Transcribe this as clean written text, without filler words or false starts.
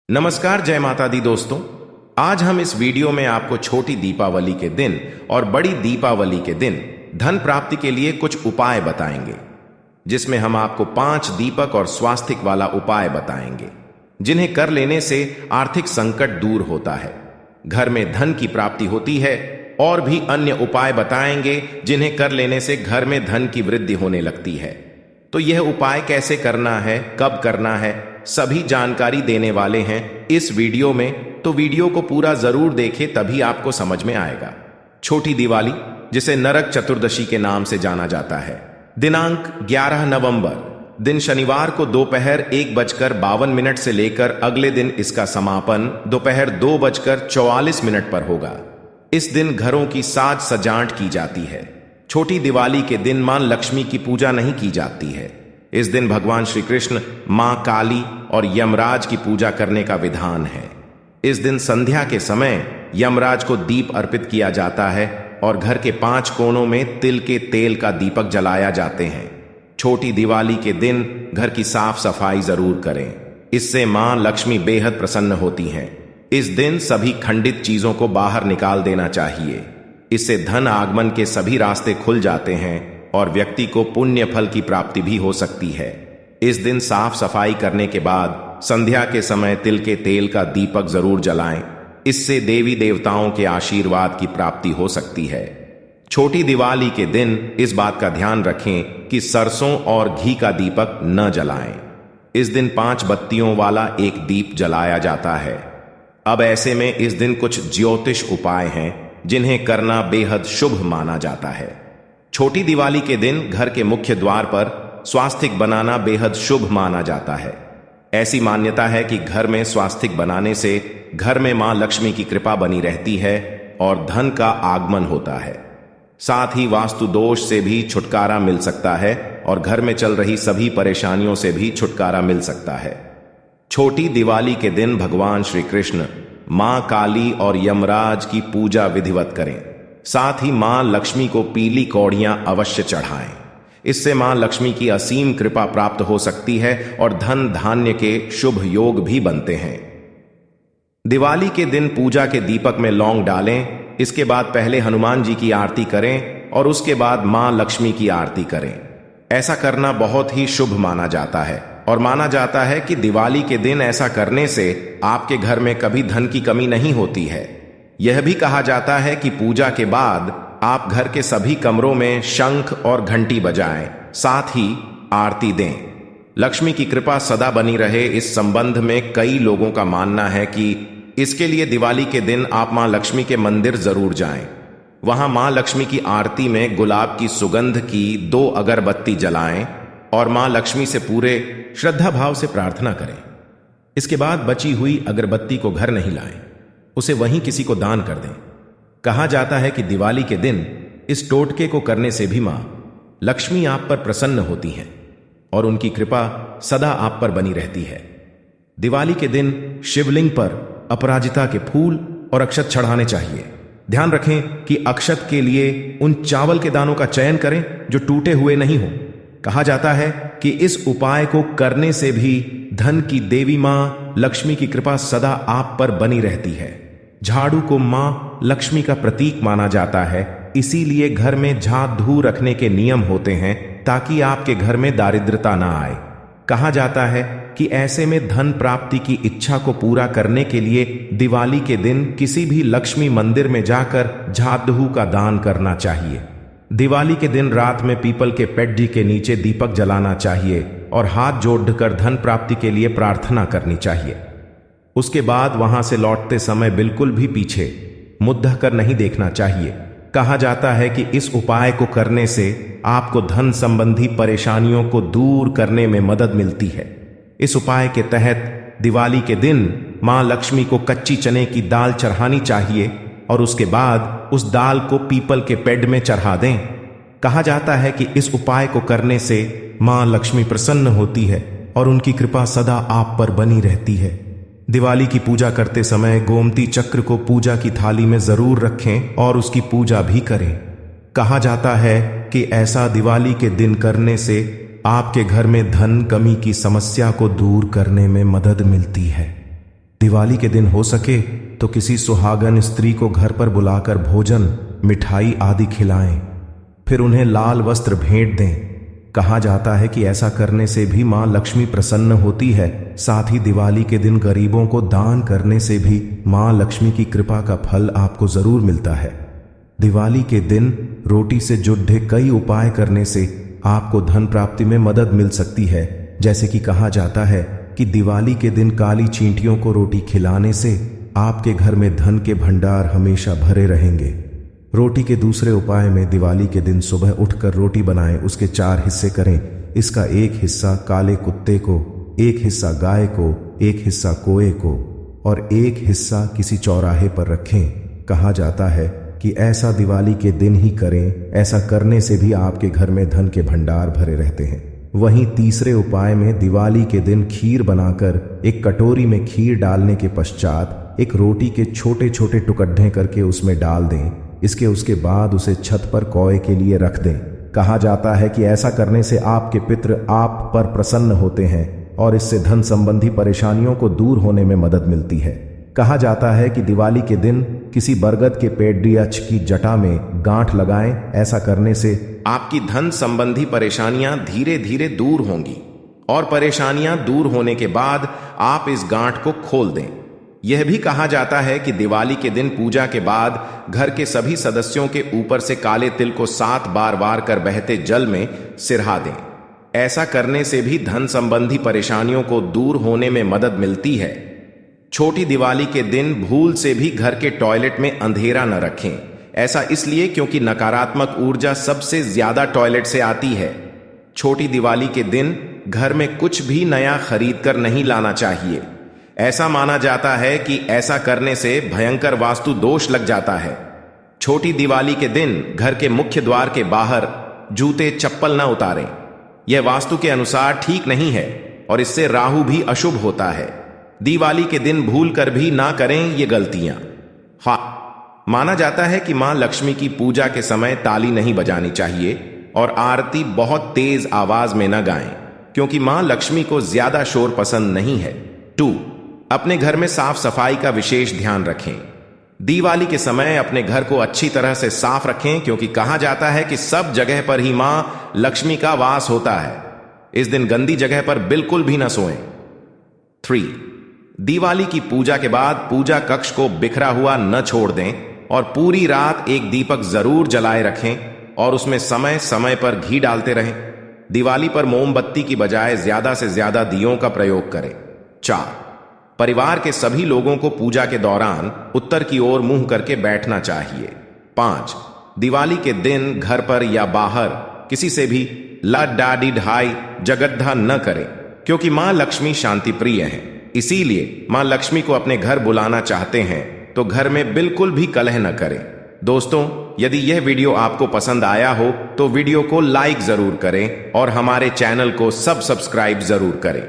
नमस्कार, जय माता दी दोस्तों। आज हम इस वीडियो में आपको छोटी दीपावली के दिन और बड़ी दीपावली के दिन धन प्राप्ति के लिए कुछ उपाय बताएंगे, जिसमें हम आपको 5 दीपक और स्वास्तिक वाला उपाय बताएंगे, जिन्हें कर लेने से आर्थिक संकट दूर होता है, घर में धन की प्राप्ति होती है। और भी अन्य उपाय बताएंगे जिन्हें कर लेने से घर में धन की वृद्धि होने लगती है। तो यह उपाय कैसे करना है, कब करना है, सभी जानकारी देने वाले हैं इस वीडियो में, तो वीडियो को पूरा जरूर देखें, तभी आपको समझ में आएगा। छोटी दिवाली, जिसे नरक चतुर्दशी के नाम से जाना जाता है, दिनांक 11 नवंबर, दिन शनिवार को दोपहर 1:52 से लेकर अगले दिन इसका समापन दोपहर 2:44 पर होगा। इस दिन घरों की साज सजावट की जाती है। छोटी दिवाली के दिन मां लक्ष्मी की पूजा नहीं की जाती है। इस दिन भगवान श्री कृष्ण, मां काली और यमराज की पूजा करने का विधान है। इस दिन संध्या के समय यमराज को दीप अर्पित किया जाता है और घर के 5 कोनों में तिल के तेल का दीपक जलाया जाते हैं। छोटी दिवाली के दिन घर की साफ सफाई जरूर करें, इससे मां लक्ष्मी बेहद प्रसन्न होती हैं। इस दिन सभी खंडित चीजों को बाहर निकाल देना चाहिए। इससे धन आगमन के सभी रास्ते खुल जाते हैं और व्यक्ति को पुण्य फल की प्राप्ति भी हो सकती है। इस दिन साफ सफाई करने के बाद संध्या के समय तिल के तेल का दीपक जरूर जलाएं, इससे देवी देवताओं के आशीर्वाद की प्राप्ति हो सकती है। छोटी दिवाली के दिन इस बात का ध्यान रखें कि सरसों और घी का दीपक न जलाएं। इस दिन 5 बत्तियों वाला एक दीप जलाया जाता है। अब ऐसे में इस दिन कुछ ज्योतिष उपाय हैं जिन्हें करना बेहद शुभ माना जाता है। छोटी दिवाली के दिन घर के मुख्य द्वार पर स्वास्तिक बनाना बेहद शुभ माना जाता है। ऐसी मान्यता है कि घर में स्वास्तिक बनाने से घर में मां लक्ष्मी की कृपा बनी रहती है और धन का आगमन होता है। साथ ही वास्तु दोष से भी छुटकारा मिल सकता है और घर में चल रही सभी परेशानियों से भी छुटकारा मिल सकता है। छोटी दिवाली के दिन भगवान श्री कृष्ण, मां काली और यमराज की पूजा विधिवत करें। साथ ही मां लक्ष्मी को पीली कौड़ियां अवश्य चढ़ाएं। इससे मां लक्ष्मी की असीम कृपा प्राप्त हो सकती है और धन धान्य के शुभ योग भी बनते हैं। दिवाली के दिन पूजा के दीपक में लौंग डालें। इसके बाद पहले हनुमान जी की आरती करें और उसके बाद मां लक्ष्मी की आरती करें। ऐसा करना बहुत ही शुभ माना जाता है और माना जाता है कि दिवाली के दिन ऐसा करने से आपके घर में कभी धन की कमी नहीं होती है। यह भी कहा जाता है कि पूजा के बाद आप घर के सभी कमरों में शंख और घंटी बजाएं, साथ ही आरती दें। लक्ष्मी की कृपा सदा बनी रहे, इस संबंध में कई लोगों का मानना है कि इसके लिए दिवाली के दिन आप मां लक्ष्मी के मंदिर जरूर जाएं। वहां मां लक्ष्मी की आरती में गुलाब की सुगंध की 2 अगरबत्ती जलाएं और मां लक्ष्मी से पूरे श्रद्धा भाव से प्रार्थना करें। इसके बाद बची हुई अगरबत्ती को घर नहीं लाएं, उसे वहीं किसी को दान कर दें। कहा जाता है कि दिवाली के दिन इस टोटके को करने से भी मां लक्ष्मी आप पर प्रसन्न होती हैं और उनकी कृपा सदा आप पर बनी रहती है। दिवाली के दिन शिवलिंग पर अपराजिता के फूल और अक्षत चढ़ाने चाहिए। ध्यान रखें कि अक्षत के लिए उन चावल के दानों का चयन करें जो टूटे हुए नहीं हो। कहा जाता है कि इस उपाय को करने से भी धन की देवी मां लक्ष्मी की कृपा सदा आप पर बनी रहती है। झाड़ू को मां लक्ष्मी का प्रतीक माना जाता है, इसीलिए घर में झाड़ धू रखने के नियम होते हैं ताकि आपके घर में दारिद्रता ना आए। कहा जाता है कि ऐसे में धन प्राप्ति की इच्छा को पूरा करने के लिए दिवाली के दिन किसी भी लक्ष्मी मंदिर में जाकर झाड़ धू का दान करना चाहिए। दिवाली के दिन रात में पीपल के पेड़ के नीचे दीपक जलाना चाहिए और हाथ जोड़कर धन प्राप्ति के लिए प्रार्थना करनी चाहिए। उसके बाद वहां से लौटते समय बिल्कुल भी पीछे मुद्दा कर नहीं देखना चाहिए। कहा जाता है कि इस उपाय को करने से आपको धन संबंधी परेशानियों को दूर करने में मदद मिलती है। इस उपाय के तहत दिवाली के दिन मां लक्ष्मी को कच्ची चने की दाल चढ़ानी चाहिए और उसके बाद उस दाल को पीपल के पेड़ में चढ़ा दें। कहा जाता है कि इस उपाय को करने से मां लक्ष्मी प्रसन्न होती है और उनकी कृपा सदा आप पर बनी रहती है। दिवाली की पूजा करते समय गोमती चक्र को पूजा की थाली में जरूर रखें और उसकी पूजा भी करें। कहा जाता है कि ऐसा दिवाली के दिन करने से आपके घर में धन कमी की समस्या को दूर करने में मदद मिलती है। दिवाली के दिन हो सके तो किसी सुहागन स्त्री को घर पर बुलाकर भोजन, मिठाई आदि खिलाएं, फिर उन्हें लाल वस्त्र भेंट दें। कहा जाता है कि ऐसा करने से भी मां लक्ष्मी प्रसन्न होती है। साथ ही दिवाली के दिन गरीबों को दान करने से भी मां लक्ष्मी की कृपा का फल आपको जरूर मिलता है। दिवाली के दिन रोटी से जुड़े कई उपाय करने से आपको धन प्राप्ति में मदद मिल सकती है। जैसे कि कहा जाता है कि दिवाली के दिन काली चींटियों को रोटी खिलाने से आपके घर में धन के भंडार हमेशा भरे रहेंगे। रोटी के दूसरे उपाय में दिवाली के दिन सुबह उठकर रोटी बनाएं, उसके 4 हिस्से करें। इसका एक हिस्सा काले कुत्ते को, एक हिस्सा गाय को, एक हिस्सा कोए को और एक हिस्सा किसी चौराहे पर रखें। कहा जाता है कि ऐसा दिवाली के दिन ही करें, ऐसा करने से भी आपके घर में धन के भंडार भरे रहते हैं। वहीं तीसरे उपाय में दिवाली के दिन खीर बनाकर एक कटोरी में खीर डालने के पश्चात एक रोटी के छोटे छोटे टुकड़े करके उसमें डाल दें। उसके बाद उसे छत पर कौए के लिए रख दें। कहा जाता है कि ऐसा करने से आपके पितृ आप पर प्रसन्न होते हैं और इससे धन संबंधी परेशानियों को दूर होने में मदद मिलती है। कहा जाता है कि दिवाली के दिन किसी बरगद के पेड़ या की जटा में गांठ लगाएं। ऐसा करने से आपकी धन संबंधी परेशानियां धीरे धीरे दूर होंगी और परेशानियां दूर होने के बाद आप इस गांठ को खोल दें। यह भी कहा जाता है कि दिवाली के दिन पूजा के बाद घर के सभी सदस्यों के ऊपर से काले तिल को 7 बार वार कर बहते जल में सिरहा दें। ऐसा करने से भी धन संबंधी परेशानियों को दूर होने में मदद मिलती है। छोटी दिवाली के दिन भूल से भी घर के टॉयलेट में अंधेरा न रखें। ऐसा इसलिए क्योंकि नकारात्मक ऊर्जा सबसे ज्यादा टॉयलेट से आती है। छोटी दिवाली के दिन घर में कुछ भी नया खरीद कर नहीं लाना चाहिए। ऐसा माना जाता है कि ऐसा करने से भयंकर वास्तु दोष लग जाता है। छोटी दिवाली के दिन घर के मुख्य द्वार के बाहर जूते चप्पल न उतारें। यह वास्तु के अनुसार ठीक नहीं है और इससे राहु भी अशुभ होता है। दिवाली के दिन भूल कर भी ना करें ये गलतियां। माना जाता है कि मां लक्ष्मी की पूजा के समय ताली नहीं बजानी चाहिए और आरती बहुत तेज आवाज में न गाएं, क्योंकि मां लक्ष्मी को ज्यादा शोर पसंद नहीं है। 2. अपने घर में साफ सफाई का विशेष ध्यान रखें। दिवाली के समय अपने घर को अच्छी तरह से साफ रखें, क्योंकि कहा जाता है कि सब जगह पर ही मां लक्ष्मी का वास होता है। इस दिन गंदी जगह पर बिल्कुल भी न सोएं। 3. दिवाली की पूजा के बाद पूजा कक्ष को बिखरा हुआ न छोड़ दें और पूरी रात एक दीपक जरूर जलाए रखें और उसमें समय समय पर घी डालते रहें। दिवाली पर मोमबत्ती की बजाय ज्यादा से ज्यादा दियों का प्रयोग करें। 4. परिवार के सभी लोगों को पूजा के दौरान उत्तर की ओर मुंह करके बैठना चाहिए। 5. दिवाली के दिन घर पर या बाहर किसी से भी ला डाडी ढाई जगद्धा न करें, क्योंकि मां लक्ष्मी शांति प्रिय हैं। इसीलिए मां लक्ष्मी को अपने घर बुलाना चाहते हैं तो घर में बिल्कुल भी कलह न करें। दोस्तों, यदि यह वीडियो आपको पसंद आया हो तो वीडियो को लाइक जरूर करें और हमारे चैनल को सब्सक्राइब जरूर करें।